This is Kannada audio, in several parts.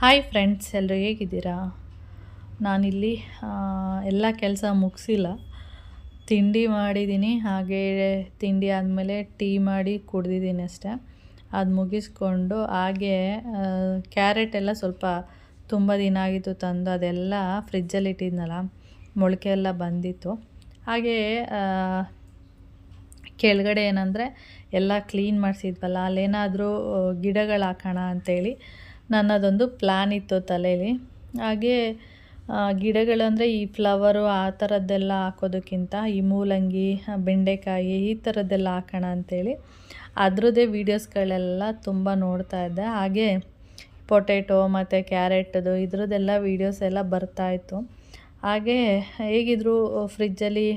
ಹಾಯ್ ಫ್ರೆಂಡ್ಸ್, ಎಲ್ಲರೂ ಹೇಗಿದ್ದೀರಾ? ನಾನಿಲ್ಲಿ ಎಲ್ಲ ಕೆಲಸ ಮುಗಿಸಿಲ್ಲ. ತಿಂಡಿ ಮಾಡಿದ್ದೀನಿ, ಹಾಗೇ ತಿಂಡಿ ಆದಮೇಲೆ ಟೀ ಮಾಡಿ ಕುಡ್ದಿದ್ದೀನಿ ಅಷ್ಟೇ. ಅದು ಮುಗಿಸ್ಕೊಂಡು ಹಾಗೇ ಕ್ಯಾರೆಟ್ ಎಲ್ಲ ಸ್ವಲ್ಪ ತುಂಬ ದಿನ ಆಗಿತ್ತು ತಂದು, ಅದೆಲ್ಲ ಫ್ರಿಜ್ಜಲ್ಲಿ ಇಟ್ಟಿದ್ನಲ್ಲ, ಮೊಳಕೆ ಎಲ್ಲ ಬಂದಿತ್ತು. ಹಾಗೇ ಕೆಳಗಡೆ ಏನಂದರೆ ಎಲ್ಲ ಕ್ಲೀನ್ ಮಾಡಿಸಿದ್ವಲ್ಲ, ಅಲ್ಲೇನಾದರೂ ಗಿಡಗಳು ಹಾಕೋಣ ಅಂಥೇಳಿ ನನ್ನದೊಂದು ಪ್ಲ್ಯಾನ್ ಇತ್ತು ತಲೆಯಲ್ಲಿ. ಹಾಗೇ ಗಿಡಗಳಂದರೆ ಈ ಫ್ಲವರು ಆ ಥರದ್ದೆಲ್ಲ ಹಾಕೋದಕ್ಕಿಂತ ಈ ಮೂಲಂಗಿ, ಬೆಂಡೆಕಾಯಿ ಈ ಥರದ್ದೆಲ್ಲ ಹಾಕೋಣ ಅಂಥೇಳಿ ಅದರದ್ದೇ ವೀಡಿಯೋಸ್ಗಳೆಲ್ಲ ತುಂಬ ನೋಡ್ತಾ ಇದ್ದೆ. ಹಾಗೆ ಪೊಟೆಟೊ ಮತ್ತು ಕ್ಯಾರೆಟದು ಇದ್ರದ್ದೆಲ್ಲ ವೀಡಿಯೋಸ್ ಎಲ್ಲ ಬರ್ತಾಯಿತ್ತು. ಹಾಗೇ ಹೇಗಿದ್ದರೂ ಫ್ರಿಜ್ಜಲ್ಲಿ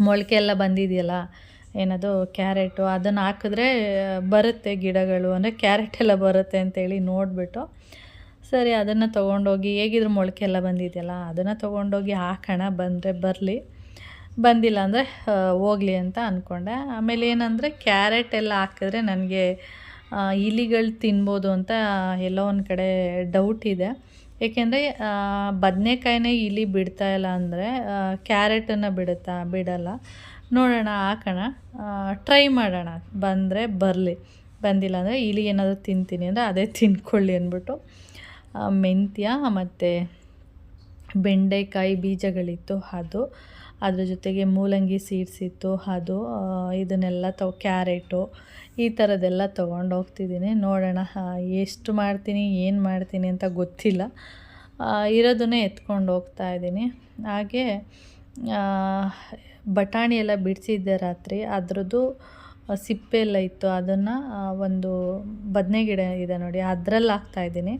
ಮೊಳಕೆ ಎಲ್ಲ ಬಂದಿದೆಯಲ್ಲ, ಏನದು ಕ್ಯಾರೆಟು, ಅದನ್ನು ಹಾಕಿದ್ರೆ ಬರುತ್ತೆ ಗಿಡಗಳು, ಅಂದರೆ ಕ್ಯಾರೆಟ್ ಎಲ್ಲ ಬರುತ್ತೆ ಅಂತೇಳಿ ನೋಡಿಬಿಟ್ಟು ಸರಿ ಅದನ್ನು ತೊಗೊಂಡೋಗಿ, ಹೇಗಿದ್ರು ಮೊಳಕೆ ಎಲ್ಲ ಬಂದಿದೆಯಲ್ಲ ಅದನ್ನು ತೊಗೊಂಡೋಗಿ ಹಾಕೋಣ, ಬಂದರೆ ಬರಲಿ, ಬಂದಿಲ್ಲ ಅಂದರೆ ಹೋಗಲಿ ಅಂತ ಅಂದ್ಕೊಂಡೆ. ಆಮೇಲೆ ಏನಂದರೆ ಕ್ಯಾರೆಟ್ ಎಲ್ಲ ಹಾಕಿದ್ರೆ ನನಗೆ ಇಲಿಗಳು ತಿನ್ಬೋದು ಅಂತ ಎಲ್ಲೋ ಒಂದು ಕಡೆ ಡೌಟ್ ಇದೆ. ಏಕೆಂದರೆ ಬದನೆಕಾಯಿನೇ ಇಲಿ ಬಿಡ್ತಾಯಿಲ್ಲ ಅಂದರೆ ಕ್ಯಾರೆಟನ್ನು ಬಿಡಲ್ಲ. ನೋಡೋಣ, ಹಾಕೋಣ, ಟ್ರೈ ಮಾಡೋಣ, ಬಂದರೆ ಬರಲಿ, ಬಂದಿಲ್ಲ ಅಂದರೆ ಇಲಿ ಏನಾದರೂ ತಿಂತೀನಿ ಅಂದರೆ ಅದೇ ತಿನ್ಕೊಳ್ಳಿ ಅಂದ್ಬಿಟ್ಟು ಮೆಂತ್ಯ ಮತ್ತು ಬೆಂಡೆಕಾಯಿ ಬೀಜಗಳಿತ್ತು ಅದು, ಅದ್ರ ಜೊತೆಗೆ ಮೂಲಂಗಿ ಸೀಡ್ಸ್ ಇತ್ತು ಅದು, ಇದನ್ನೆಲ್ಲ ಕ್ಯಾರೆಟು ಈ ಥರದ್ದೆಲ್ಲ ತೊಗೊಂಡು ಹೋಗ್ತಿದ್ದೀನಿ. ನೋಡೋಣ ಎಷ್ಟು ಮಾಡ್ತೀನಿ, ಏನು ಮಾಡ್ತೀನಿ ಅಂತ ಗೊತ್ತಿಲ್ಲ, ಇರೋದನ್ನೇ ಎತ್ಕೊಂಡು ಹೋಗ್ತಾಯಿದ್ದೀನಿ. ಹಾಗೆ ಬಟಾಣಿ ಎಲ್ಲ ಬಿಡಿಸಿದ್ದೆ ರಾತ್ರಿ, ಅದರದ್ದು ಸಿಪ್ಪೆ ಎಲ್ಲ ಇತ್ತು, ಅದನ್ನು ಒಂದು ಬದನೆ ಗಿಡ ಇದೆ ನೋಡಿ, ಅದರಲ್ಲಿ ಹಾಕ್ತಾಯಿದ್ದೀನಿ.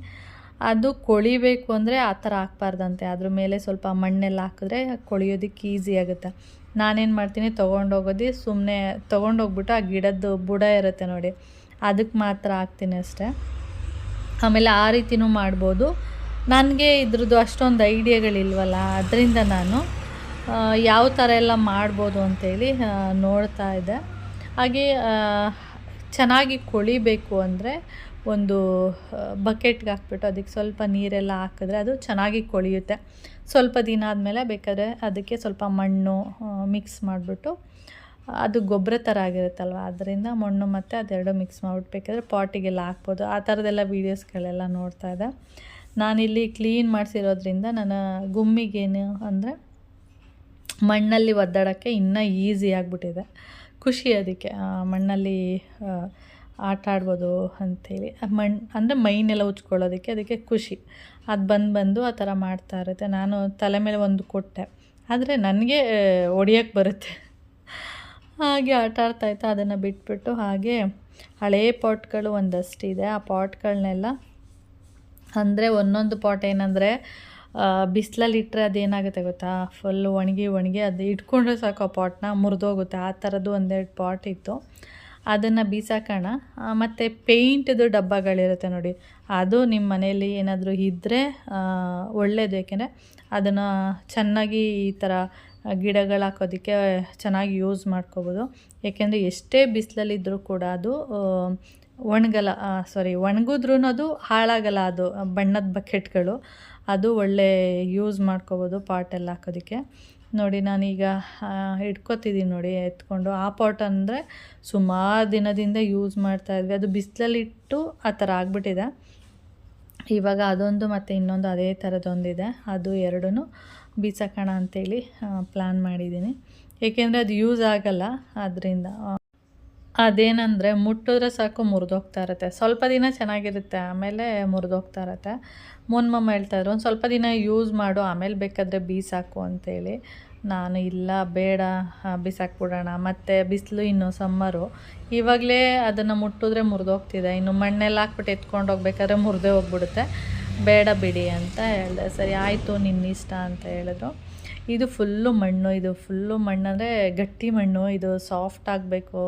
ಅದು ಕೊಳಿಬೇಕು ಅಂದರೆ ಆ ಥರ ಹಾಕ್ಬಾರ್ದಂತೆ, ಅದ್ರ ಮೇಲೆ ಸ್ವಲ್ಪ ಮಣ್ಣೆಲ್ಲ ಹಾಕಿದ್ರೆ ಕೊಳಿಯೋದಕ್ಕೆ ಈಸಿ ಆಗುತ್ತೆ. ನಾನೇನು ಮಾಡ್ತೀನಿ, ಸುಮ್ಮನೆ ತೊಗೊಂಡೋಗ್ಬಿಟ್ಟು ಆ ಗಿಡದ್ದು ಬುಡ ಇರುತ್ತೆ ನೋಡಿ, ಅದಕ್ಕೆ ಮಾತ್ರ ಹಾಕ್ತೀನಿ ಅಷ್ಟೇ. ಆಮೇಲೆ ಆ ರೀತಿನೂ ಮಾಡ್ಬೋದು. ನನಗೆ ಇದ್ರದ್ದು ಅಷ್ಟೊಂದು ಐಡಿಯಾಗಳಿಲ್ವಲ್ಲ, ಅದರಿಂದ ನಾನು ಯಾವ ಥರ ಎಲ್ಲ ಮಾಡ್ಬೋದು ಅಂಥೇಳಿ ನೋಡ್ತಾ ಇದ್ದೆ. ಹಾಗೆ ಚೆನ್ನಾಗಿ ಕೊಳಿಬೇಕು ಅಂದರೆ ಒಂದು ಬಕೆಟ್ಗೆ ಹಾಕ್ಬಿಟ್ಟು ಅದಕ್ಕೆ ಸ್ವಲ್ಪ ನೀರೆಲ್ಲ ಹಾಕಿದ್ರೆ ಅದು ಚೆನ್ನಾಗಿ ಕೊಳಿಯುತ್ತೆ. ಸ್ವಲ್ಪ ದಿನ ಆದಮೇಲೆ ಬೇಕಾದರೆ ಅದಕ್ಕೆ ಸ್ವಲ್ಪ ಮಣ್ಣು ಮಿಕ್ಸ್ ಮಾಡಿಬಿಟ್ಟು, ಅದು ಗೊಬ್ಬರ ಥರ ಆಗಿರುತ್ತಲ್ವ, ಅದರಿಂದ ಮಣ್ಣು ಮತ್ತು ಅದೆರಡು ಮಿಕ್ಸ್ ಮಾಡಿಬಿಟ್ಟು ಬೇಕಾದರೆ ಪಾಟಿಗೆಲ್ಲ ಹಾಕ್ಬೋದು. ಆ ಥರದ್ದೆಲ್ಲ ವೀಡಿಯೋಸ್ಗಳೆಲ್ಲ ನೋಡ್ತಾ ಇದ್ದೆ. ನಾನಿಲ್ಲಿ ಕ್ಲೀನ್ ಮಾಡಿಸಿರೋದ್ರಿಂದ ನನ್ನ ಗುಮ್ಮಿಗೇನು ಅಂದರೆ ಮಣ್ಣಲ್ಲಿ ಒದ್ದಾಡೋಕ್ಕೆ ಇನ್ನೂ ಈಸಿ ಆಗಿಬಿಟ್ಟಿದೆ. ಖುಷಿ ಅದಕ್ಕೆ, ಮಣ್ಣಲ್ಲಿ ಆಟ ಆಡ್ಬೋದು ಅಂಥೇಳಿ. ಅಂದರೆ ಮೈನೆಲ್ಲ ಉಜ್ಕೊಳ್ಳೋದಕ್ಕೆ ಅದಕ್ಕೆ ಖುಷಿ. ಅದು ಬಂದು ಆ ಥರ ಮಾಡ್ತಾ ಇರುತ್ತೆ. ನಾನು ತಲೆ ಮೇಲೆ ಒಂದು ಕೊಟ್ಟೆ, ಆದರೆ ನನಗೆ ಹೊಡಿಯೋಕ್ಕೆ ಬರುತ್ತೆ. ಹಾಗೆ ಆಟ ಆಡ್ತಾಯಿತ್ತು, ಅದನ್ನು ಬಿಟ್ಬಿಟ್ಟು ಹಾಗೆ ಹಳೇ ಪಾಟ್ಗಳು ಒಂದಷ್ಟಿದೆ, ಆ ಪಾಟ್ಗಳನ್ನೆಲ್ಲ, ಅಂದರೆ ಒಂದೊಂದು ಪಾಟ್ ಏನಂದರೆ ಬಿಸಿಲಲ್ಲಿಟ್ಟರೆ ಅದೇನಾಗುತ್ತೆ ಗೊತ್ತಾ, ಫುಲ್ಲು ಒಣಗಿ ಅದು ಇಟ್ಕೊಂಡ್ರೆ ಸಾಕು ಆ ಪಾಟ್ನ ಮುರಿದೋಗುತ್ತೆ. ಆ ಥರದ್ದು ಒಂದೆರಡು ಪಾಟ್ ಇತ್ತು, ಅದನ್ನು ಬೀಸಾಕೋಣ. ಮತ್ತು ಪೇಂಟ್ದು ಡಬ್ಬಗಳಿರುತ್ತೆ ನೋಡಿ, ಅದು ನಿಮ್ಮ ಮನೆಯಲ್ಲಿ ಏನಾದರೂ ಇದ್ದರೆ ಒಳ್ಳೆಯದು. ಏಕೆಂದರೆ ಅದನ್ನು ಚೆನ್ನಾಗಿ ಈ ಥರ ಗಿಡಗಳು ಹಾಕೋದಕ್ಕೆ ಚೆನ್ನಾಗಿ ಯೂಸ್ ಮಾಡ್ಕೋಬೋದು. ಏಕೆಂದರೆ ಎಷ್ಟೇ ಬಿಸಿಲಲ್ಲಿದ್ದರೂ ಕೂಡ ಅದು ಒಣಗಿದ್ರೂ ಅದು ಹಾಳಾಗಲ್ಲ. ಅದು ಬಣ್ಣದ ಬಕೆಟ್ಗಳು, ಅದು ಒಳ್ಳೆ ಯೂಸ್ ಮಾಡ್ಕೋಬೋದು ಪಾಟೆಲ್ಲ ಹಾಕೋದಕ್ಕೆ. ನೋಡಿ ನಾನೀಗ ಇಟ್ಕೊತಿದ್ದೀನಿ ನೋಡಿ ಎತ್ಕೊಂಡು. ಆ ಪಾಟ್ ಅಂದರೆ ಸುಮಾರು ದಿನದಿಂದ ಯೂಸ್ ಮಾಡ್ತಾಯಿದ್ವಿ, ಅದು ಬಿಸಿಲಲ್ಲಿಟ್ಟು ಆ ಥರ ಆಗಿಬಿಟ್ಟಿದೆ. ಇವಾಗ ಅದೊಂದು ಮತ್ತು ಇನ್ನೊಂದು ಅದೇ ಥರದ್ದೊಂದಿದೆ, ಅದು ಎರಡೂ ಬೀಸಾಕೋಣ ಅಂಥೇಳಿ ಪ್ಲ್ಯಾನ್ ಮಾಡಿದ್ದೀನಿ. ಏಕೆಂದರೆ ಅದು ಯೂಸ್ ಆಗಲ್ಲ, ಅದರಿಂದ. ಅದೇನಂದರೆ ಮುಟ್ಟಿದ್ರೆ ಸಾಕು ಮುರಿದೋಗ್ತಾ ಇರುತ್ತೆ. ಸ್ವಲ್ಪ ದಿನ ಚೆನ್ನಾಗಿರುತ್ತೆ, ಆಮೇಲೆ ಮುರಿದೋಗ್ತಾ ಇರುತ್ತೆ. ಮಮ್ಮ ಹೇಳ್ತಾಯಿದ್ರು, ಒಂದು ಸ್ವಲ್ಪ ದಿನ ಯೂಸ್ ಮಾಡು, ಆಮೇಲೆ ಬೇಕಾದರೆ ಬೀಸಾಕು ಅಂತೇಳಿ. ನಾನು ಇಲ್ಲ, ಬೇಡ, ಬೀಸಾಕ್ಬಿಡೋಣ. ಮತ್ತು ಬಿಸಿಲು ಇನ್ನು ಸಮ್ಮರು, ಇವಾಗಲೇ ಅದನ್ನು ಮುಟ್ಟಿದ್ರೆ ಮುರಿದೋಗ್ತಿದೆ, ಇನ್ನು ಮಣ್ಣೆಲ್ಲ ಹಾಕ್ಬಿಟ್ಟು ಎತ್ಕೊಂಡು ಹೋಗ್ಬೇಕಾದ್ರೆ ಮುರಿದೇ ಹೋಗ್ಬಿಡುತ್ತೆ, ಬೇಡ ಬಿಡಿ ಅಂತ ಹೇಳಿದೆ. ಸರಿ ಆಯಿತು, ನಿನ್ನ ಇಷ್ಟ ಅಂತ ಹೇಳಿದ್ರು. ಇದು ಫುಲ್ಲು ಮಣ್ಣು ಅಂದರೆ ಗಟ್ಟಿ ಮಣ್ಣು, ಇದು ಸಾಫ್ಟ್ ಆಗಬೇಕು,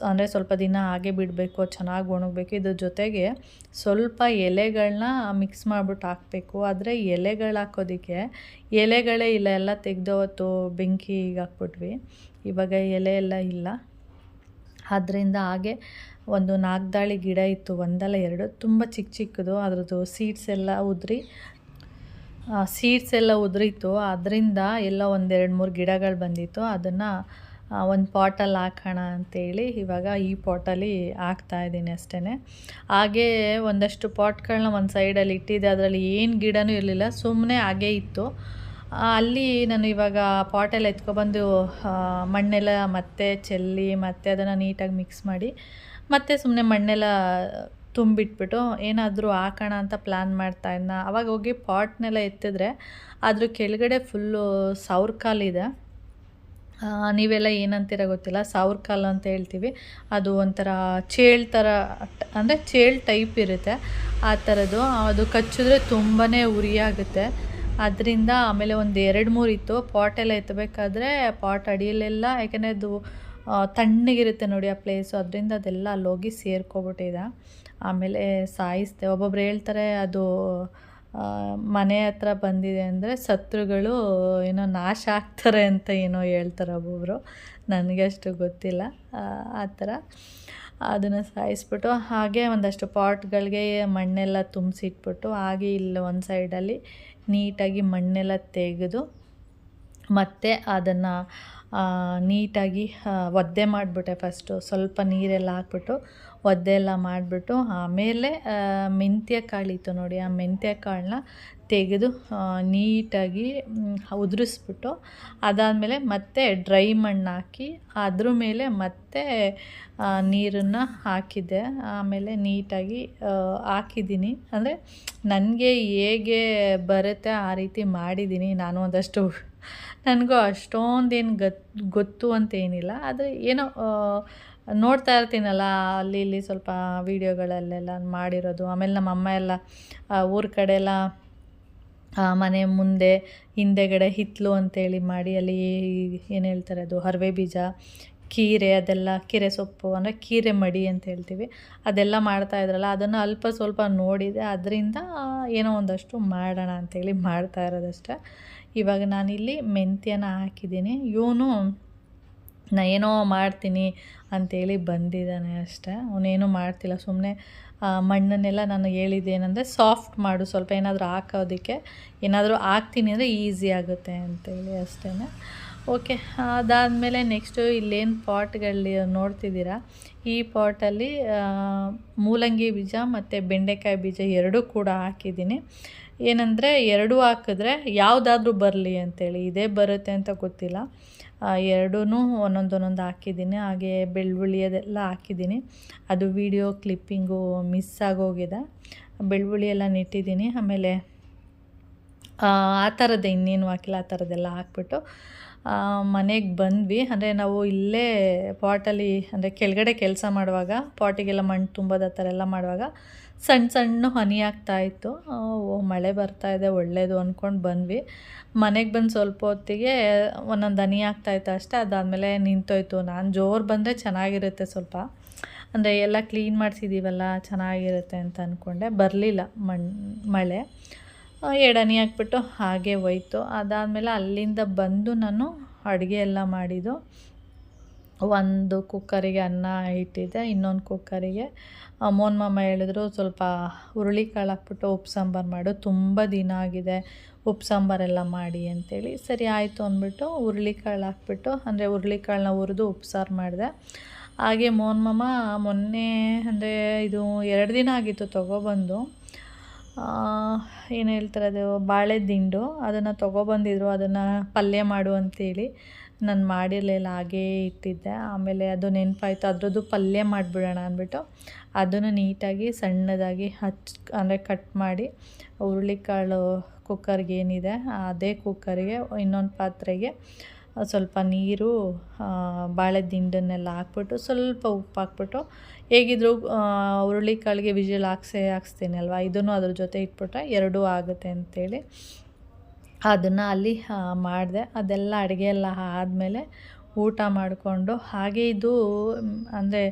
ಅಂದರೆ ಸ್ವಲ್ಪ ದಿನ ಹಾಗೆ ಬಿಡಬೇಕು, ಚೆನ್ನಾಗಿ ಒಣಗಬೇಕು. ಇದ್ರ ಜೊತೆಗೆ ಸ್ವಲ್ಪ ಎಲೆಗಳನ್ನ ಮಿಕ್ಸ್ ಮಾಡಿಬಿಟ್ಟು ಹಾಕಬೇಕು. ಆದರೆ ಎಲೆಗಳು ಹಾಕೋದಕ್ಕೆ ಎಲೆಗಳೇ ಇಲ್ಲ, ಎಲ್ಲ ತೆಗೆದವತ್ತು ಬೆಂಕಿಗೆ ಹಾಕ್ಬಿಟ್ವಿ. ಇವಾಗ ಎಲೆ ಎಲ್ಲ ಇಲ್ಲ, ಆದ್ದರಿಂದ ಹಾಗೆ ಒಂದು 4 ದಾಳಿ ಗಿಡ ಇತ್ತು, ಒಂದಲ್ಲ ಎರಡು, ತುಂಬ ಚಿಕ್ಕ ಚಿಕ್ಕದು. ಅದ್ರದ್ದು ಸೀಡ್ಸ್ ಎಲ್ಲ ಉದುರಿತ್ತು. ಅದರಿಂದ ಎಲ್ಲ ಒಂದು 2-3 ಗಿಡಗಳು ಬಂದಿತ್ತು. ಅದನ್ನು ಒಂದು ಪಾಟಲ್ಲಿ ಹಾಕೋಣ ಅಂತೇಳಿ ಇವಾಗ ಈ ಪಾಟಲ್ಲಿ ಹಾಕ್ತಾಯಿದ್ದೀನಿ ಅಷ್ಟೇ. ಹಾಗೇ ಒಂದಷ್ಟು ಪಾಟ್ಗಳನ್ನ ಒಂದು ಸೈಡಲ್ಲಿ ಇಟ್ಟಿದ್ದೆ. ಅದರಲ್ಲಿ ಏನು ಗಿಡನೂ ಇರಲಿಲ್ಲ, ಸುಮ್ಮನೆ ಹಾಗೇ ಇತ್ತು. ಅಲ್ಲಿ ನಾನು ಇವಾಗ ಪಾಟೆಲ್ಲ ಎತ್ಕೊಬಂದು ಮಣ್ಣೆಲ್ಲ ಮತ್ತೆ ಚೆಲ್ಲಿ ಮತ್ತೆ ಅದನ್ನು ನೀಟಾಗಿ ಮಿಕ್ಸ್ ಮಾಡಿ ಮತ್ತೆ ಸುಮ್ಮನೆ ಮಣ್ಣೆಲ್ಲ ತುಂಬಿಟ್ಬಿಟ್ಟು ಏನಾದರೂ ಹಾಕೋಣ ಅಂತ ಪ್ಲ್ಯಾನ್ ಮಾಡ್ತಾಯಿದ್ನ. ಅವಾಗ ಹೋಗಿ ಪಾಟ್ನೆಲ್ಲ ಎತ್ತಿದ್ರೆ ಅದ್ರ ಕೆಳಗಡೆ ಫುಲ್ಲು ಸೌರ್ಕಾಲಿದೆ. ನೀವೆಲ್ಲ ಏನಂತೀರ ಗೊತ್ತಿಲ್ಲ, ಸೌರ್ಕಾಲು ಅಂತ ಹೇಳ್ತೀವಿ. ಅದು ಒಂಥರ ಚೇಳು ಥರ, ಅಂದರೆ ಚೇಳು ಟೈಪ್ ಇರುತ್ತೆ ಆ ಥರದ್ದು. ಅದು ಕಚ್ಚಿದ್ರೆ ತುಂಬಾ ಉರಿಯಾಗುತ್ತೆ. ಅದರಿಂದ ಆಮೇಲೆ ಒಂದು 2-3 ಇತ್ತು. ಪಾಟೆಲ್ಲ ಎತ್ತಬೇಕಾದ್ರೆ ಪಾಟ್ ಅಡಿಯಲ್ಲೆಲ್ಲ, ಯಾಕೆಂದರೆ ಅದು ತಣ್ಣಗಿರುತ್ತೆ ನೋಡಿ ಆ ಪ್ಲೇಸು, ಅದರಿಂದ ಅದೆಲ್ಲ ಅಲ್ಲೋಗಿ ಸೇರ್ಕೊಬಿಟ್ಟಿದೆ. ಆಮೇಲೆ ಸಾಯಿಸ್ದೆ. ಒಬ್ಬೊಬ್ರು ಹೇಳ್ತಾರೆ ಅದು ಮನೆ ಹತ್ರ ಬಂದಿದೆ ಅಂದರೆ ಶತ್ರುಗಳು ಏನೋ ನಾಶ ಆಗ್ತಾರೆ ಅಂತ ಏನೋ ಹೇಳ್ತಾರೆ ಒಬ್ಬೊಬ್ಬರು, ನನಗೆ ಅಷ್ಟು ಗೊತ್ತಿಲ್ಲ. ಆ ಥರ ಅದನ್ನು ಸಾಯಿಸ್ಬಿಟ್ಟು ಹಾಗೆ ಒಂದಷ್ಟು ಪಾಟ್ಗಳಿಗೆ ಮಣ್ಣೆಲ್ಲ ತುಂಬಿಸಿಟ್ಬಿಟ್ಟು ಹಾಗೆ ಇಲ್ಲಿ ಒಂದು ಸೈಡಲ್ಲಿ ನೀಟಾಗಿ ಮಣ್ಣೆಲ್ಲ ತೆಗೆದು ಮತ್ತು ಅದನ್ನು ನೀಟಾಗಿ ಒದ್ದೆ ಮಾಡಿಬಿಟ್ಟೆ. ಫಸ್ಟು ಸ್ವಲ್ಪ ನೀರೆಲ್ಲ ಹಾಕ್ಬಿಟ್ಟು ಒದ್ದೆ ಎಲ್ಲ ಮಾಡಿಬಿಟ್ಟು ಆಮೇಲೆ ಮೆಂತ್ಯ ಕಾಳಿತ್ತು ನೋಡಿ, ಆ ಮೆಂತ್ಯ ಕಾಳನ್ನ ತೆಗೆದು ನೀಟಾಗಿ ಉದುರಿಸ್ಬಿಟ್ಟು ಅದಾದಮೇಲೆ ಮತ್ತೆ ಡ್ರೈ ಮಣ್ಣು ಹಾಕಿ ಅದ್ರ ಮೇಲೆ ಮತ್ತೆ ನೀರನ್ನು ಹಾಕಿದ್ದೆ. ಆಮೇಲೆ ನೀಟಾಗಿ ಹಾಕಿದ್ದೀನಿ. ಅಂದರೆ ನನಗೆ ಹೇಗೆ ಬರುತ್ತೆ ಆ ರೀತಿ ಮಾಡಿದ್ದೀನಿ ನಾನು. ಒಂದಷ್ಟು ನನಗೂ ಅಷ್ಟೊಂದೇನು ಗೊತ್ತು ಅಂತೇನಿಲ್ಲ, ಆದರೆ ಏನೋ ನೋಡ್ತಾ ಇರ್ತೀನಲ್ಲ ಅಲ್ಲಿ ಇಲ್ಲಿ ಸ್ವಲ್ಪ ವೀಡಿಯೋಗಳಲ್ಲೆಲ್ಲ ಮಾಡಿರೋದು. ಆಮೇಲೆ ನಮ್ಮ ಅಮ್ಮ ಎಲ್ಲ ಊರ ಕಡೆ ಎಲ್ಲ ಮನೆ ಮುಂದೆ ಹಿಂದೆಗಡೆ ಹಿತ್ತಲು ಅಂತೇಳಿ ಮಾಡಿ ಅಲ್ಲಿ ಏನು ಹೇಳ್ತಾರೆ, ಅದು ಹರವೆ ಬೀಜ, ಕೀರೆ, ಅದೆಲ್ಲ ಕೀರೆ ಸೊಪ್ಪು ಅಂದರೆ ಕೀರೆ ಮಡಿ ಅಂತ ಹೇಳ್ತೀವಿ, ಅದೆಲ್ಲ ಮಾಡ್ತಾಯಿದ್ರಲ್ಲ, ಅದನ್ನು ಅಲ್ಪ ಸ್ವಲ್ಪ ನೋಡಿದೆ. ಅದರಿಂದ ಏನೋ ಒಂದಷ್ಟು ಮಾಡೋಣ ಅಂಥೇಳಿ ಮಾಡ್ತಾ ಇರೋದಷ್ಟೇ. ಇವಾಗ ನಾನಿಲ್ಲಿ ಮೆಂತ್ಯನ ಹಾಕಿದ್ದೀನಿ. ಇವನು ಏನೋ ಮಾಡ್ತೀನಿ ಅಂಥೇಳಿ ಬಂದಿದ್ದಾನೆ ಅಷ್ಟೇ, ಅವನೇನೂ ಮಾಡ್ತಿಲ್ಲ. ಸುಮ್ಮನೆ ಮಣ್ಣನ್ನೆಲ್ಲ ನಾನು ಹೇಳಿದ್ದೇನೆಂದರೆ ಸಾಫ್ಟ್ ಮಾಡು, ಸ್ವಲ್ಪ ಏನಾದರೂ ಹಾಕೋದಕ್ಕೆ ಏನಾದರೂ ಹಾಕ್ತೀನಿ ಅಂದರೆ ಈಸಿ ಆಗುತ್ತೆ ಅಂತೇಳಿ ಅಷ್ಟೇ. ಓಕೆ, ಅದಾದಮೇಲೆ ನೆಕ್ಸ್ಟು ಇಲ್ಲೇನು ಪಾಟ್ಗಳು ನೋಡ್ತಿದ್ದೀರಾ, ಈ ಪಾಟಲ್ಲಿ ಮೂಲಂಗಿ ಬೀಜ ಮತ್ತು ಬೆಂಡೆಕಾಯಿ ಬೀಜ ಎರಡೂ ಕೂಡ ಹಾಕಿದ್ದೀನಿ. ಏನಂದರೆ ಎರಡೂ ಹಾಕಿದ್ರೆ ಯಾವುದಾದ್ರೂ ಬರಲಿ ಅಂತೇಳಿ, ಇದೇ ಬರುತ್ತೆ ಅಂತ ಗೊತ್ತಿಲ್ಲ. ಎರಡೂ ಒಂದೊಂದು ಹಾಕಿದ್ದೀನಿ. ಹಾಗೆ ಬೆಳ್ಳುಳ್ಳಿ ಅದೆಲ್ಲ ಹಾಕಿದ್ದೀನಿ. ಅದು ವಿಡಿಯೋ ಕ್ಲಿಪ್ಪಿಂಗು ಮಿಸ್ ಆಗೋಗಿದೆ. ಬೆಳ್ಳುಳ್ಳಿ ಎಲ್ಲ ನೆಟ್ಟಿದ್ದೀನಿ. ಆಮೇಲೆ ಆ ಥರದ್ದೇ, ಇನ್ನೇನು ಹಾಕಿಲ್ಲ, ಆ ಥರದ್ದೆಲ್ಲ ಹಾಕ್ಬಿಟ್ಟು ಮನೆಗೆ ಬಂದ್ವಿ. ಅಂದರೆ ನಾವು ಇಲ್ಲೇ ಪಾಟಲ್ಲಿ, ಅಂದರೆ ಕೆಳಗಡೆ ಕೆಲಸ ಮಾಡುವಾಗ ಪಾಟಿಗೆಲ್ಲ ಮಣ್ಣು ತುಂಬೋದು ಆ ಥರ ಎಲ್ಲ ಮಾಡುವಾಗ ಸಣ್ಣ ಸಣ್ಣ ಹನಿ ಆಗ್ತಾಯಿತ್ತು. ಮಳೆ ಬರ್ತಾಯಿದೆ ಒಳ್ಳೆಯದು ಅಂದ್ಕೊಂಡು ಬಂದ್ವಿ. ಮನೆಗೆ ಬಂದು ಸ್ವಲ್ಪ ಹೊತ್ತಿಗೆ ಒಂದೊಂದು ಹನಿ ಆಗ್ತಾಯಿತ್ತು ಅಷ್ಟೇ. ಅದಾದಮೇಲೆ ನಿಂತೋಯ್ತು. ನಾನು ಜೋರು ಬಂದರೆ ಚೆನ್ನಾಗಿರುತ್ತೆ ಸ್ವಲ್ಪ, ಅಂದರೆ ಎಲ್ಲ ಕ್ಲೀನ್ ಮಾಡಿಸಿದ್ದೀವಲ್ಲ ಚೆನ್ನಾಗಿರುತ್ತೆ ಅಂತ ಅಂದ್ಕೊಂಡೆ. ಬರಲಿಲ್ಲ ಮಳೆ. 2 ಹನಿ ಹಾಕ್ಬಿಟ್ಟು ಹಾಗೆ ಹೋಯ್ತು. ಅದಾದಮೇಲೆ ಅಲ್ಲಿಂದ ಬಂದು ನಾನು ಅಡುಗೆ ಎಲ್ಲ ಮಾಡಿದ್ದು. ಒಂದು ಕುಕ್ಕರಿಗೆ ಅನ್ನ ಇಟ್ಟಿದ್ದೆ, ಇನ್ನೊಂದು ಕುಕ್ಕರಿಗೆ ಮೋಹನ್ ಮಾಮ ಹೇಳಿದ್ರು ಸ್ವಲ್ಪ ಹುರುಳಿಕಾಳು ಹಾಕ್ಬಿಟ್ಟು ಉಪ್ಪು ಸಾಂಬಾರು ಮಾಡು, ತುಂಬ ದಿನ ಆಗಿದೆ ಉಪ್ಪು ಸಾಂಬಾರೆಲ್ಲ ಮಾಡಿ ಅಂತೇಳಿ. ಸರಿ ಆಯಿತು ಅಂದ್ಬಿಟ್ಟು ಹುರುಳಿಕಾಳು ಹಾಕ್ಬಿಟ್ಟು, ಅಂದರೆ ಹುರುಳಿಕಾಳನ್ನ ಹುರಿದು ಉಪ್ಪು ಸಾರು ಮಾಡಿದೆ. ಹಾಗೆ ಮೋಹನ್ ಮಾಮ ಮೊನ್ನೆ, ಅಂದರೆ ಇದು 2 ದಿನ ಆಗಿತ್ತು ತೊಗೊಬಂದು, ಏನು ಹೇಳ್ತಾರೆ ಅದು ಬಾಳೆ ದಿಂಡು, ಅದನ್ನು ತೊಗೊಬಂದಿದ್ರು. ಅದನ್ನು ಪಲ್ಯ ಮಾಡು ಅಂತೇಳಿ ನಾನು ಮಾಡಿರಲಿಲ್ಲ, ಹಾಗೇ ಇಟ್ಟಿದ್ದೆ. ಆಮೇಲೆ ಅದು ನೆನಪಾಯ್ತು, ಅದರದ್ದು ಪಲ್ಯ ಮಾಡಿಬಿಡೋಣ ಅಂದ್ಬಿಟ್ಟು ಅದನ್ನು ನೀಟಾಗಿ ಸಣ್ಣದಾಗಿ ಅಂದರೆ ಕಟ್ ಮಾಡಿ ಹುರುಳಿಕಾಳು ಕುಕ್ಕರ್ಗೆ ಏನಿದೆ ಅದೇ ಕುಕ್ಕರಿಗೆ ಇನ್ನೊಂದು ಪಾತ್ರೆಗೆ ಸ್ವಲ್ಪ ನೀರು, ಬಾಳೆ ದಿಂಡನ್ನೆಲ್ಲ ಹಾಕ್ಬಿಟ್ಟು ಸ್ವಲ್ಪ ಉಪ್ಪು ಹಾಕ್ಬಿಟ್ಟು, ಹೇಗಿದ್ರು ಹುರುಳಿಕಾಳಿಗೆ ವಿಜಿಲ್ ಹಾಕ್ಸ್ತೀನಿ ಅಲ್ವಾ, ಇದನ್ನು ಅದ್ರ ಜೊತೆ ಇಟ್ಬಿಟ್ರೆ ಎರಡೂ ಆಗುತ್ತೆ ಅಂಥೇಳಿ ಅದನ್ನು ಅಲ್ಲಿ ಮಾಡಿದೆ. ಅದೆಲ್ಲ ಅಡುಗೆ ಎಲ್ಲ ಆದಮೇಲೆ ಊಟ ಮಾಡಿಕೊಂಡು, ಹಾಗೆ ಇದು ಅಂದರೆ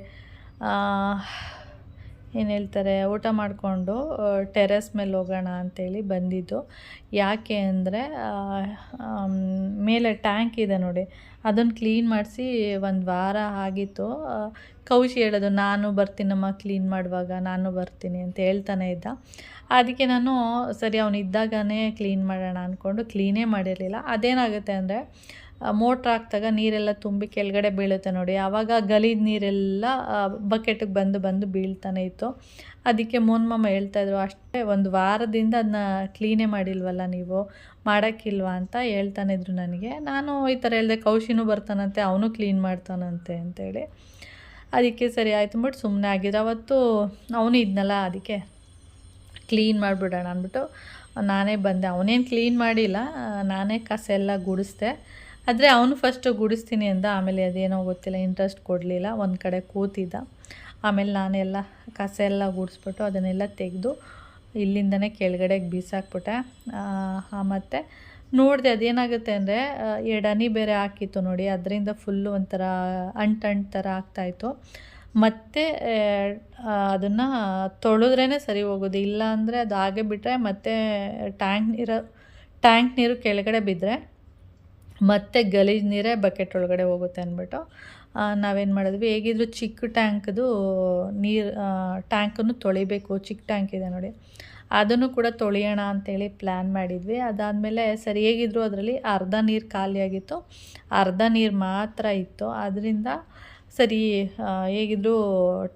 ಏನು ಹೇಳ್ತಾರೆ, ಊಟ ಮಾಡಿಕೊಂಡು ಟೆರೆಸ್ ಮೇಲೆ ಹೋಗೋಣ ಅಂಥೇಳಿ ಬಂದಿದ್ದು. ಯಾಕೆ ಅಂದರೆ ಮೇಲೆ ಟ್ಯಾಂಕ್ ಇದೆ ನೋಡಿ, ಅದನ್ನು ಕ್ಲೀನ್ ಮಾಡಿಸಿ 1 ವಾರ ಆಗಿತ್ತು. ಕೌಶಿ ಹೇಳೋದು, ನಾನು ಬರ್ತೀನಮ್ಮ ಕ್ಲೀನ್ ಮಾಡುವಾಗ, ನಾನು ಬರ್ತೀನಿ ಅಂತ ಹೇಳ್ತಾನೆ ಇದ್ದ. ಅದಕ್ಕೆ ನಾನು ಸರಿ ಅವನಿದ್ದಾಗನೇ ಕ್ಲೀನ್ ಮಾಡೋಣ ಅಂದ್ಕೊಂಡು ಕ್ಲೀನೇ ಮಾಡಿರಲಿಲ್ಲ. ಅದೇನಾಗುತ್ತೆ ಅಂದರೆ ಮೋಟ್ರ್ ಹಾಕ್ದಾಗ ನೀರೆಲ್ಲ ತುಂಬಿ ಕೆಳಗಡೆ ಬೀಳುತ್ತೆ ನೋಡಿ, ಆವಾಗ ಗಲೀಜು ನೀರೆಲ್ಲ ಬಕೆಟಿಗೆ ಬಂದು ಬೀಳ್ತಾನೆ ಇತ್ತು. ಅದಕ್ಕೆ ಮೋನ್ಮಮ್ಮ ಹೇಳ್ತಾಯಿದ್ರು, ಅಷ್ಟೇ ಒಂದು ವಾರದಿಂದ ಅದನ್ನ ಕ್ಲೀನೇ ಮಾಡಿಲ್ವಲ್ಲ ನೀವು, ಮಾಡೋಕ್ಕಿಲ್ವಾ ಅಂತ ಹೇಳ್ತಾನೆ ಇದ್ರು ನನಗೆ. ನಾನು ಈ ಥರ ಹೇಳಿದೆ, ಕೌಶಿನೂ ಬರ್ತಾನಂತೆ, ಅವನು ಕ್ಲೀನ್ ಮಾಡ್ತಾನಂತೆ ಅಂತೇಳಿ. ಅದಕ್ಕೆ ಸರಿ ಆಯಿತು ಅಂದ್ಬಿಟ್ಟು ಸುಮ್ಮನೆ ಆಗಿದ್ದು. ಅವತ್ತು ಅವನು ಇದ್ನಲ್ಲ, ಅದಕ್ಕೆ ಕ್ಲೀನ್ ಮಾಡಿಬಿಡೋಣ ಅಂದ್ಬಿಟ್ಟು ನಾನೇ ಬಂದೆ. ಅವನೇನು ಕ್ಲೀನ್ ಮಾಡಿಲ್ಲ, ನಾನೇ ಕಸ ಎಲ್ಲ ಗುಡಿಸ್ದೆ. ಆದರೆ ಅವನು ಫಸ್ಟು ಗುಡಿಸ್ತೀನಿ ಅಂದ, ಆಮೇಲೆ ಅದೇನೋ ಗೊತ್ತಿಲ್ಲ, ಇಂಟ್ರೆಸ್ಟ್ ಕೊಡಲಿಲ್ಲ, ಒಂದು ಕಡೆ ಕೂತಿದ್ದ. ಆಮೇಲೆ ನಾನೆಲ್ಲ ಕಸ ಎಲ್ಲ ಗುಡಿಸ್ಬಿಟ್ಟು ಅದನ್ನೆಲ್ಲ ತೆಗೆದು ಇಲ್ಲಿಂದನೇ ಕೆಳಗಡೆಗೆ ಬೀಸಾಕ್ಬಿಟ್ಟೆ. ಮತ್ತು ನೋಡಿದೆ ಅದೇನಾಗುತ್ತೆ ಅಂದರೆ 2 ಹನಿ ಬೇರೆ ಹಾಕಿತ್ತು ನೋಡಿ, ಅದರಿಂದ ಫುಲ್ಲು ಒಂಥರ ಅಂಟು ಥರ ಆಗ್ತಾಯಿತ್ತು. ಮತ್ತು ಅದನ್ನು ತೊಳೆದ್ರೇ ಸರಿ ಹೋಗೋದು, ಇಲ್ಲ ಅಂದರೆ ಅದು ಹಾಗೆ ಬಿಟ್ಟರೆ ಮತ್ತೆ ಟ್ಯಾಂಕ್ ನೀರು ಕೆಳಗಡೆ ಬಿದ್ದರೆ ಮತ್ತೆ ಗಲೀಜು ನೀರೇ ಬಕೆಟ್ ಒಳಗಡೆ ಹೋಗುತ್ತೆ ಅಂದ್ಬಿಟ್ಟು ನಾವೇನು ಮಾಡಿದ್ವಿ, ಹೇಗಿದ್ರು ಚಿಕ್ಕ ಟ್ಯಾಂಕ್ದು ಟ್ಯಾಂಕನ್ನು ತೊಳಿಬೇಕು. ಚಿಕ್ಕ ಟ್ಯಾಂಕ್ ಇದೆ ನೋಡಿ, ಅದನ್ನು ಕೂಡ ತೊಳೆಯೋಣ ಅಂಥೇಳಿ ಪ್ಲ್ಯಾನ್ ಮಾಡಿದ್ವಿ. ಅದಾದಮೇಲೆ ಸರಿ ಹೇಗಿದ್ರು ಅದರಲ್ಲಿ ಅರ್ಧ ನೀರು ಖಾಲಿಯಾಗಿತ್ತು, ಅರ್ಧ ನೀರು ಮಾತ್ರ ಇತ್ತು. ಅದರಿಂದ ಸರಿ ಹೇಗಿದ್ರು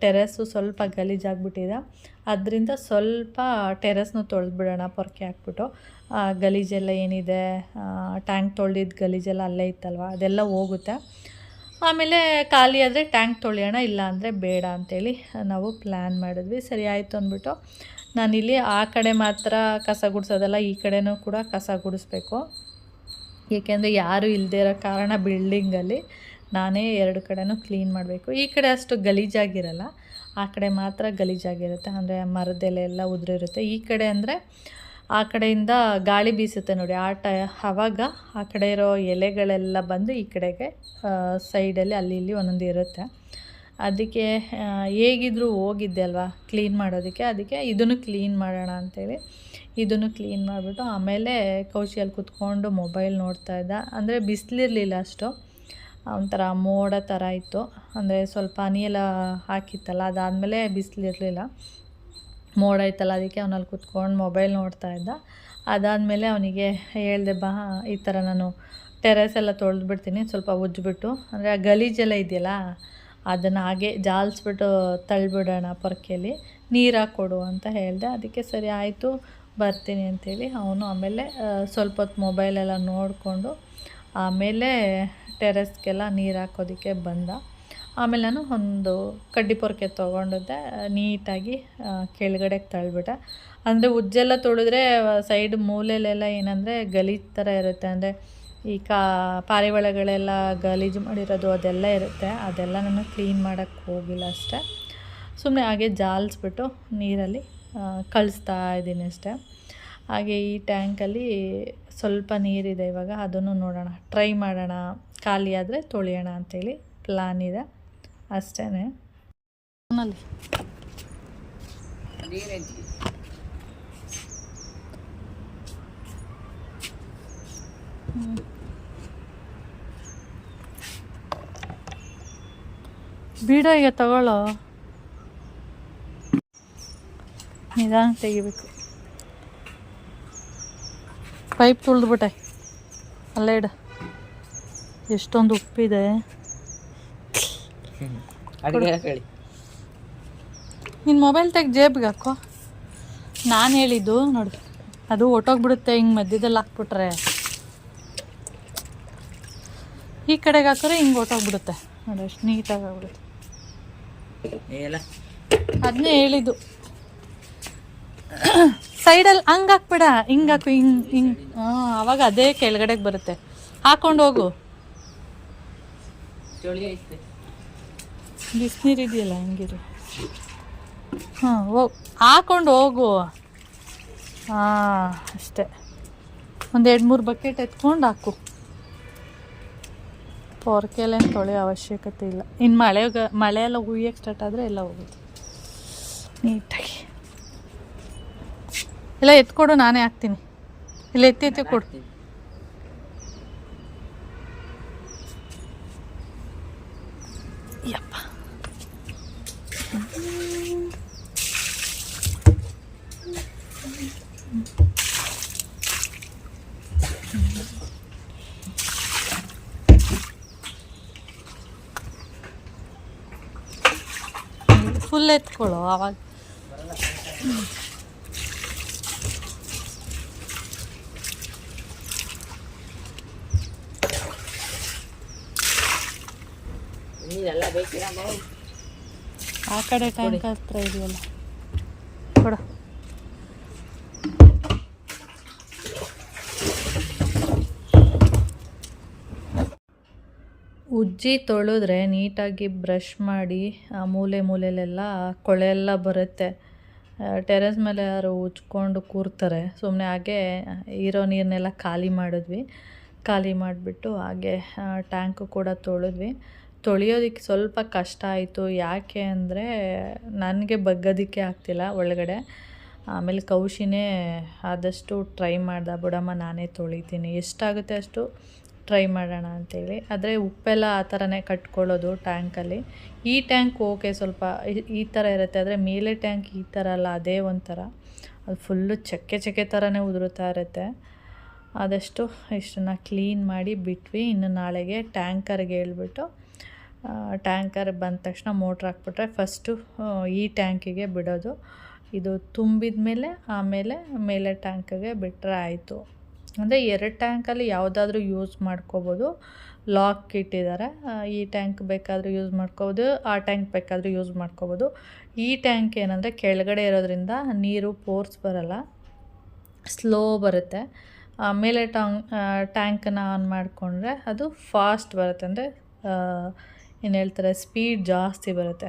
ಟೆರೆಸ್ಸು ಸ್ವಲ್ಪ ಗಲೀಜಾಗ್ಬಿಟ್ಟಿದೆ, ಅದರಿಂದ ಸ್ವಲ್ಪ ಟೆರೆಸ್ನು ತೊಳೆದ್ಬಿಡೋಣ ಪೊರ್ಕೆ ಹಾಕ್ಬಿಟ್ಟು. ಗಲೀಜೆಲ್ಲ ಏನಿದೆ, ಟ್ಯಾಂಕ್ ತೊಳೆದಿದ್ದು ಗಲೀಜೆಲ್ಲ ಅಲ್ಲೇ ಇತ್ತಲ್ವ, ಅದೆಲ್ಲ ಹೋಗುತ್ತೆ. ಆಮೇಲೆ ಖಾಲಿ ಆದರೆ ಟ್ಯಾಂಕ್ ತೊಳೆಯೋಣ, ಇಲ್ಲ ಅಂದರೆ ಬೇಡ ಅಂಥೇಳಿ ನಾವು ಪ್ಲ್ಯಾನ್ ಮಾಡಿದ್ವಿ. ಸರಿ ಆಯಿತು ಅಂದ್ಬಿಟ್ಟು ನಾನಿಲ್ಲಿ ಆ ಕಡೆ ಮಾತ್ರ ಕಸ ಗುಡಿಸೋದಲ್ಲ, ಈ ಕಡೆನೂ ಕೂಡ ಕಸ ಗುಡಿಸ್ಬೇಕು. ಏಕೆಂದರೆ ಯಾರೂ ಇಲ್ಲದೇ ಇರೋ ಕಾರಣ ಬಿಲ್ಡಿಂಗಲ್ಲಿ ನಾನೇ 2 ಕಡೆನೂ ಕ್ಲೀನ್ ಮಾಡಬೇಕು. ಈ ಕಡೆ ಅಷ್ಟು ಗಲೀಜಾಗಿರಲ್ಲ, ಆ ಕಡೆ ಮಾತ್ರ ಗಲೀಜಾಗಿರುತ್ತೆ, ಅಂದರೆ ಮರದೆಲೆ ಎಲ್ಲ ಉದುರಿರುತ್ತೆ. ಈ ಕಡೆ ಅಂದರೆ ಆ ಕಡೆಯಿಂದ ಗಾಳಿ ಬೀಸುತ್ತೆ ನೋಡಿ, ಆವಾಗ ಆ ಕಡೆ ಇರೋ ಎಲೆಗಳೆಲ್ಲ ಬಂದು ಈ ಕಡೆಗೆ ಸೈಡಲ್ಲಿ ಅಲ್ಲಿ ಇಲ್ಲಿ ಒಂದೊಂದು ಇರುತ್ತೆ. ಅದಕ್ಕೆ ಹೇಗಿದ್ದರೂ ಹೋಗಿದ್ದೆ ಅಲ್ವಾ ಕ್ಲೀನ್ ಮಾಡೋದಕ್ಕೆ, ಅದಕ್ಕೆ ಇದನ್ನು ಕ್ಲೀನ್ ಮಾಡೋಣ ಅಂಥೇಳಿ ಇದನ್ನು ಕ್ಲೀನ್ ಮಾಡಿಬಿಟ್ಟು ಆಮೇಲೆ ಕೌಶಿಯಲ್ಲಿ ಕೂತ್ಕೊಂಡು ಮೊಬೈಲ್ ನೋಡ್ತಾಯಿದ್ದ. ಅಂದರೆ ಬಿಸಿಲಿರಲಿಲ್ಲ ಅಷ್ಟು, ಒಂಥರ ಮೋಡ ಥರ ಇತ್ತು, ಅಂದರೆ ಸ್ವಲ್ಪ ಹನಿಯೆಲ್ಲ ಹಾಕಿತ್ತಲ್ಲ, ಅದಾದಮೇಲೆ ಬಿಸಿಲಿರಲಿಲ್ಲ, ಮೋಡ ಇತ್ತಲ್ಲ, ಅದಕ್ಕೆ ಅವನಲ್ಲಿ ಕೂತ್ಕೊಂಡು ಮೊಬೈಲ್ ನೋಡ್ತಾ ಇದ್ದ. ಅದಾದಮೇಲೆ ಅವನಿಗೆ ಹೇಳಿದೆ, ಬಾ ಈ ಥರ ನಾನು ಟೆರೆಸ್ ಎಲ್ಲ ತೊಳೆದ್ಬಿಡ್ತೀನಿ, ಸ್ವಲ್ಪ ಉಜ್ಜಿಬಿಟ್ಟು, ಅಂದರೆ ಆ ಗಲೀಜೆಲ್ಲ ಇದೆಯಲ್ಲ ಅದನ್ನು ಹಾಗೆ ಜಾಲಿಸ್ಬಿಟ್ಟು ತಳ್ಳಿಬಿಡೋಣ ಪೊರ್ಕೆಯಲ್ಲಿ, ನೀರು ಹಾಕ್ಕೊಡು ಅಂತ ಹೇಳಿದೆ. ಅದಕ್ಕೆ ಸರಿ ಆಯಿತು ಬರ್ತೀನಿ ಅಂಥೇಳಿ ಅವನು ಆಮೇಲೆ ಸ್ವಲ್ಪ ಹೊತ್ತು ಮೊಬೈಲೆಲ್ಲ ನೋಡಿಕೊಂಡು ಆಮೇಲೆ ಟೆರೆಸ್ಗೆಲ್ಲ ನೀರು ಹಾಕೋದಕ್ಕೆ ಬಂದ. ಆಮೇಲೆ ನಾನು ಒಂದು ಕಡ್ಡಿ ಪೊರ್ಕೆ ತೊಗೊಂಡಿದ್ದೆ, ನೀಟಾಗಿ ಕೆಳಗಡೆಗೆ ತಳ್ಳಿಬಿಟ್ಟೆ. ಅಂದರೆ ಉಜ್ಜೆಲ್ಲ ತೊಳೆದ್ರೆ ಸೈಡ್ ಮೂಲೆಯಲ್ಲೆಲ್ಲ ಏನಂದರೆ ಗಲೀಜು ಥರ ಇರುತ್ತೆ, ಅಂದರೆ ಈ ಪಾರಿವಾಳಗಳೆಲ್ಲ ಗಲೀಜು ಮಾಡಿರೋದು ಅದೆಲ್ಲ ಇರುತ್ತೆ, ಅದೆಲ್ಲ ನಾನು ಕ್ಲೀನ್ ಮಾಡೋಕ್ಕೆ ಹೋಗಿಲ್ಲ ಅಷ್ಟೇ, ಸುಮ್ಮನೆ ಹಾಗೆ ಜಾಲಿಸ್ಬಿಟ್ಟು ನೀರಲ್ಲಿ ಕಳಿಸ್ತಾ ಇದ್ದೀನಿ ಅಷ್ಟೇ. ಹಾಗೆ ಈ ಟ್ಯಾಂಕಲ್ಲಿ ಸ್ವಲ್ಪ ನೀರಿದೆ, ಇವಾಗ ಅದನ್ನು ನೋಡೋಣ, ಟ್ರೈ ಮಾಡೋಣ, ಖಾಲಿ ಆದರೆ ತೊಳೆಯೋಣ ಅಂಥೇಳಿ ಪ್ಲ್ಯಾನ್ ಇದೆ ಅಷ್ಟೇ. ಬೀಡ ಈಗ ತಗೊಳ್ಳೋ, ನಿಧಾನ ತೆಗಿಬೇಕು. ಪೈಪ್ ತುಳಿದ್ಬಿಟ್ಟೆ, ಅಲ್ಲೇ ಇಡ. ಎಷ್ಟೊಂದು ಉಪ್ಪಿದೆ. ನಿನ್ನ ಮೊಬೈಲ್ ತೆಗೆ ಜೇಬಿಗೆ ಹಾಕೋ. ನಾನು ಹೇಳಿದ್ದು ನೋಡಿ, ಅದು ಹೊಟ್ಟೋಗ್ಬಿಡುತ್ತೆ ಹಿಂಗೆ ಮಧ್ಯದಲ್ಲಿ ಹಾಕ್ಬಿಟ್ರೆ. ಈ ಕಡೆಗೆ ಹಾಕಿದ್ರೆ ಹಿಂಗೆ ಹೊಟ್ಟೋಗ್ಬಿಡುತ್ತೆ ನೋಡಿ, ಅಷ್ಟು ನೀಟಾಗಿ ಆಗ್ಬಿಡುತ್ತೆ. ಅದನ್ನೇ ಹೇಳಿದ್ದು, ಸೈಡಲ್ಲಿ ಹಂಗೆ ಹಾಕ್ಬೇಡ, ಹಿಂಗೆ ಹಾಕು, ಹಿಂಗೆ ಆವಾಗ ಅದೇ ಕೆಳಗಡೆಗೆ ಬರುತ್ತೆ. ಹಾಕೊಂಡು ಹೋಗು, ಬಿಸಿನೀರು ಇದೆಯಲ್ಲ ಹಂಗಿರು. ಹೋಗಿ ಹಾಕೊಂಡು ಹೋಗು. ಅಷ್ಟೇ, ಒಂದು 2-3 ಬಕೆಟ್ ಎತ್ಕೊಂಡು ಹಾಕು. ಪೊರ್ಕೆಲೇನು ತೊಳೆಯೋ ಅವಶ್ಯಕತೆ ಇಲ್ಲ. ಇನ್ನು ಮಳೆ ಎಲ್ಲ ಹುಯ್ಯಕ್ಕೆ ಸ್ಟಾರ್ಟ್ ಆದರೆ ಎಲ್ಲ ಹೋಗುತ್ತೆ ನೀಟಾಗಿ. ಎಲ್ಲ ಎತ್ಕೊಡು, ನಾನೇ ಹಾಕ್ತೀನಿ. ಇಲ್ಲ ಎತ್ತಿ ಕೊಡು. ಯಪ್ಪ ಫುಲ್ ಎತ್ಕೊಳ್ಳೋ ಆವಾಗ. ಆ ಕಡೆ ಟ್ಯಾಂಕ್ ಹತ್ರ ಇದೆಯಲ್ಲ ಕೊಡ. ಉಜ್ಜಿ ತೊಳೆದ್ರೆ ನೀಟಾಗಿ ಬ್ರಷ್ ಮಾಡಿ ಮೂಲೆಯಲ್ಲೆಲ್ಲ ಕೊಳೆ ಎಲ್ಲ ಬರುತ್ತೆ. ಟೆರೆಸ್ ಮೇಲೆ ಯಾರು ಉಜ್ಕೊಂಡು ಕೂರ್ತಾರೆ ಸುಮ್ಮನೆ. ಹಾಗೆ ಇರೋ ನೀರನ್ನೆಲ್ಲ ಖಾಲಿ ಮಾಡಿದ್ವಿ. ಖಾಲಿ ಮಾಡಿಬಿಟ್ಟು ಹಾಗೆ ಟ್ಯಾಂಕು ಕೂಡ ತೊಳೆಯೋದಕ್ಕೆ ಸ್ವಲ್ಪ ಕಷ್ಟ ಆಯಿತು. ಯಾಕೆ ಅಂದರೆ ನನಗೆ ಬಗ್ಗೋದಕ್ಕೆ ಆಗ್ತಿಲ್ಲ ಒಳಗಡೆ. ಆಮೇಲೆ ಕೌಶಿನೇ ಆದಷ್ಟು ಟ್ರೈ ಮಾಡ್ದೆ, ಬಿಡಮ್ಮ ನಾನೇ ತೊಳಿತೀನಿ, ಎಷ್ಟಾಗುತ್ತೆ ಅಷ್ಟು ಟ್ರೈ ಮಾಡೋಣ ಅಂಥೇಳಿ. ಆದರೆ ಉಪ್ಪೆಲ್ಲ ಆ ಥರನೇ ಕಟ್ಕೊಳ್ಳೋದು ಟ್ಯಾಂಕಲ್ಲಿ. ಈ ಟ್ಯಾಂಕ್ ಓಕೆ ಸ್ವಲ್ಪ ಈ ಥರ ಇರುತ್ತೆ, ಆದರೆ ಮೇಲೆ ಟ್ಯಾಂಕ್ ಈ ಥರ ಅಲ್ಲ, ಅದೇ ಒಂಥರ ಅದು ಫುಲ್ಲು ಚಕ್ಕೆ ಥರನೇ ಉದುರುತ್ತಾ ಇರುತ್ತೆ. ಆದಷ್ಟು ಇಷ್ಟನ್ನು ಕ್ಲೀನ್ ಮಾಡಿ ಬಿಟ್ವಿ. ಇನ್ನು ನಾಳೆಗೆ ಟ್ಯಾಂಕರ್ಗೆ ಹೇಳ್ಬಿಟ್ಟು ಟ್ಯಾಂಕರ್ ಬಂದ ತಕ್ಷಣ ಮೋಟ್ರ್ ಹಾಕ್ಬಿಟ್ರೆ ಫಸ್ಟು ಈ ಟ್ಯಾಂಕಿಗೆ ಬಿಡೋದು. ಇದು ತುಂಬಿದ ಮೇಲೆ ಆಮೇಲೆ ಮೇಲೆ ಟ್ಯಾಂಕಿಗೆ ಬಿಟ್ಟರೆ ಆಯಿತು. ಅಂದರೆ 2 ಟ್ಯಾಂಕಲ್ಲಿ ಯಾವುದಾದ್ರೂ ಯೂಸ್ ಮಾಡ್ಕೋಬೋದು. ಲಾಕ್ ಇಟ್ಟಿದ್ದಾರೆ. ಈ ಟ್ಯಾಂಕ್ ಬೇಕಾದರೂ ಯೂಸ್ ಮಾಡ್ಕೋಬೋದು, ಆ ಟ್ಯಾಂಕ್ ಬೇಕಾದರೂ ಯೂಸ್ ಮಾಡ್ಕೋಬೋದು. ಈ ಟ್ಯಾಂಕ್ ಏನಂದರೆ ಕೆಳಗಡೆ ಇರೋದ್ರಿಂದ ನೀರು ಫೋರ್ಸ್ ಬರೋಲ್ಲ, ಸ್ಲೋ ಬರುತ್ತೆ. ಮೇಲೆ ಟ್ಯಾಂಕನ್ನು ಆನ್ ಮಾಡಿಕೊಂಡ್ರೆ ಅದು ಫಾಸ್ಟ್ ಬರುತ್ತೆ. ಅಂದರೆ ಏನು ಹೇಳ್ತಾರೆ, ಸ್ಪೀಡ್ ಜಾಸ್ತಿ ಬರುತ್ತೆ,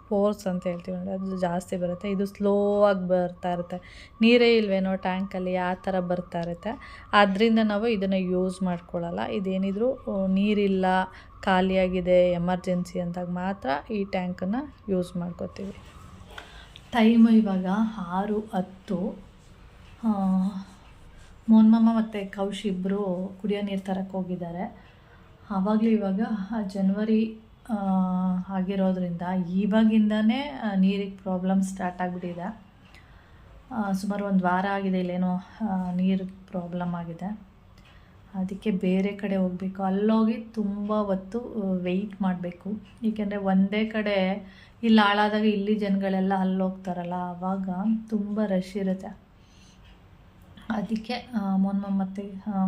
ಫೋರ್ಸ್ ಅಂತ ಹೇಳ್ತೀವಿ ನೋಡಿ, ಅದು ಜಾಸ್ತಿ ಬರುತ್ತೆ. ಇದು ಸ್ಲೋ ಆಗಿ ಬರ್ತಾ ಇರುತ್ತೆ. ನೀರೇ ಇಲ್ವೇನೋ ಟ್ಯಾಂಕಲ್ಲಿ ಆ ಥರ ಬರ್ತಾ ಇರುತ್ತೆ. ಆದ್ದರಿಂದ ನಾವು ಇದನ್ನು ಯೂಸ್ ಮಾಡ್ಕೊಳ್ಳಲ್ಲ. ಇದೇನಿದ್ರು ನೀರಿಲ್ಲ, ಖಾಲಿಯಾಗಿದೆ, ಎಮರ್ಜೆನ್ಸಿ ಅಂದಾಗ ಮಾತ್ರ ಈ ಟ್ಯಾಂಕನ್ನು ಯೂಸ್ ಮಾಡ್ಕೋತೀವಿ. ಟೈಮು ಇವಾಗ 6:10. ಮೋನ್ಮಮ್ಮ ಮತ್ತು ಕೌಶ್ ಇಬ್ಬರು ಕುಡಿಯೋ ನೀರು ತರಕ್ಕೆ ಹೋಗಿದ್ದಾರೆ. ಆವಾಗಲೂ ಇವಾಗ ಜನವರಿ ಆಗಿರೋದ್ರಿಂದ ಇವಾಗಿಂದನೇ ನೀರಿಗೆ ಪ್ರಾಬ್ಲಮ್ ಸ್ಟಾರ್ಟ್ ಆಗಿಬಿಟ್ಟಿದೆ. ಸುಮಾರು 1 ವಾರ ಆಗಿದೆ ಇಲ್ಲೇನೋ ನೀರು ಪ್ರಾಬ್ಲಮ್ ಆಗಿದೆ. ಅದಕ್ಕೆ ಬೇರೆ ಕಡೆ ಹೋಗಬೇಕು. ಅಲ್ಲೋಗಿ ತುಂಬ ಹೊತ್ತು ವೆಯ್ಟ್ ಮಾಡಬೇಕು. ಏಕೆಂದರೆ ಒಂದೇ ಕಡೆ ಇಲ್ಲಿ ಹಾಳಾದಾಗ ಇಲ್ಲಿ ಜನಗಳೆಲ್ಲ ಅಲ್ಲೋಗ್ತಾರಲ್ಲ, ಆವಾಗ ತುಂಬ ರಶ್ ಇರುತ್ತೆ. ಅದಕ್ಕೆ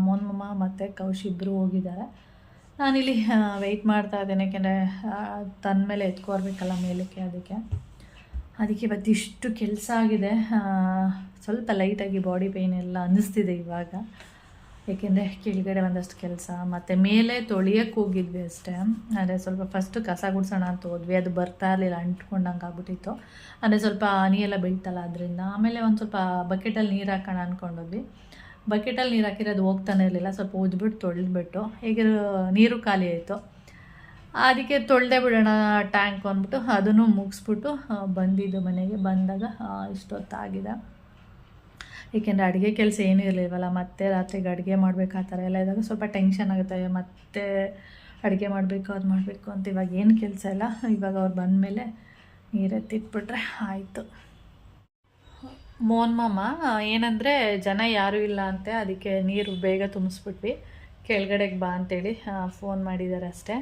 ಮೋನ್ಮಮ್ಮ ಮತ್ತು ಕೌಶ್ ಇಬ್ಬರು ಹೋಗಿದ್ದಾರೆ. ನಾನಿಲ್ಲಿ ವೆಯ್ಟ್ ಮಾಡ್ತಾ ಇದ್ದೇನೆ, ಏಕೆಂದರೆ ತನ್ನ ಮೇಲೆ ಎತ್ಕೊರ್ಬೇಕಲ್ಲ ಮೇಲಕ್ಕೆ. ಅದಕ್ಕೆ ಇವತ್ತು ಇಷ್ಟು ಕೆಲಸ ಆಗಿದೆ. ಸ್ವಲ್ಪ ಲೈಟಾಗಿ ಬಾಡಿ ಪೇಯ್ನ್ ಎಲ್ಲ ಅನ್ನಿಸ್ತಿದೆ ಇವಾಗ, ಏಕೆಂದರೆ ಕೆಳಗಡೆ ಒಂದಷ್ಟು ಕೆಲಸ ಮತ್ತು ಮೇಲೆ ತೊಳಿಯೋಕ್ಕೆ ಹೋಗಿದ್ವಿ ಅಷ್ಟೇ. ಅಂದರೆ ಸ್ವಲ್ಪ ಫಸ್ಟು ಕಸ ಗುಡಿಸೋಣ ಅಂತ ಹೋದ್ವಿ, ಅದು ಬರ್ತಾ ಇರಲಿಲ್ಲ, ಅಂಟ್ಕೊಂಡಂಗೆ ಆಗ್ಬಿಟ್ಟಿತ್ತು. ಅಂದರೆ ಸ್ವಲ್ಪ ಹನಿ ಎಲ್ಲ ಬೀಳ್ತಲ್ಲ ಅದರಿಂದ. ಆಮೇಲೆ ಒಂದು ಸ್ವಲ್ಪ ಬಕೆಟಲ್ಲಿ ನೀರು ಹಾಕೋಣ ಅಂದ್ಕೊಂಡೋದ್ವಿ. ಬಕೆಟಲ್ಲಿ ನೀರು ಹಾಕಿರೋದು ಹೋಗ್ತಾನೆ ಇರಲಿಲ್ಲ. ಸ್ವಲ್ಪ ಉಜ್ಬಿಟ್ಟು ತೊಳೆದ್ಬಿಟ್ಟು ಹೇಗೆ ನೀರು ಖಾಲಿ ಆಯಿತು. ಅದಕ್ಕೆ ತೊಳೆದೇ ಬಿಡೋಣ ಟ್ಯಾಂಕ್ ಅಂದ್ಬಿಟ್ಟು ಅದನ್ನು ಮುಗಿಸ್ಬಿಟ್ಟು ಬಂದಿದ್ದು ಮನೆಗೆ. ಬಂದಾಗ ಇಷ್ಟೊತ್ತಾಗಿದೆ. ಏಕೆಂದರೆ ಅಡುಗೆ ಕೆಲಸ ಏನೂ ಇರಲಿಲ್ವಲ್ಲ, ಮತ್ತೆ ರಾತ್ರಿಗೆ ಅಡುಗೆ ಮಾಡಬೇಕು ಆ ಥರ ಎಲ್ಲ ಇದ್ದಾಗ ಸ್ವಲ್ಪ ಟೆನ್ಷನ್ ಆಗುತ್ತೆ. ಮತ್ತೆ ಅಡುಗೆ ಮಾಡಬೇಕು, ಅದು ಮಾಡಬೇಕು ಅಂತ. ಇವಾಗ ಏನು ಕೆಲಸ ಇಲ್ಲ. ಇವಾಗ ಅವ್ರು ಬಂದಮೇಲೆ ನೀರೆತ್ತಿಟ್ಬಿಟ್ರೆ ಆಯಿತು. ಮೋನ್ಮಮ್ಮ ಏನಂದರೆ ಜನ ಯಾರೂ ಇಲ್ಲ ಅಂತೆ, ಅದಕ್ಕೆ ನೀರು ಬೇಗ ತುಂಬಿಸ್ಬಿಟ್ವಿ, ಕೆಳಗಡೆಗೆ ಬಾ ಅಂತೇಳಿ ಫೋನ್ ಮಾಡಿದ್ದಾರೆ ಅಷ್ಟೇ.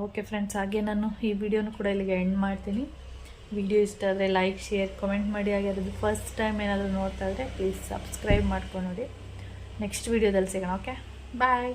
ಓಕೆ ಫ್ರೆಂಡ್ಸ್, ಹಾಗೆ ನಾನು ಈ ವಿಡಿಯೋನು ಕೂಡ ಇಲ್ಲಿಗೆ ಎಂಡ್ ಮಾಡ್ತೀನಿ. ವಿಡಿಯೋ ಇಷ್ಟ ಆದರೆ ಲೈಕ್, ಶೇರ್, ಕಮೆಂಟ್ ಮಾಡಿ. ಹಾಗೆ ಅದು ಫಸ್ಟ್ ಟೈಮ್ ಏನಾದರೂ ನೋಡ್ತಾ ಇದ್ದರೆ ಪ್ಲೀಸ್ ಸಬ್ಸ್ಕ್ರೈಬ್ ಮಾಡ್ಕೊಂಡು ನೋಡಿ. ನೆಕ್ಸ್ಟ್ ವಿಡಿಯೋದಲ್ಲಿ ಸಿಗೋಣ. ಓಕೆ, ಬಾಯ್.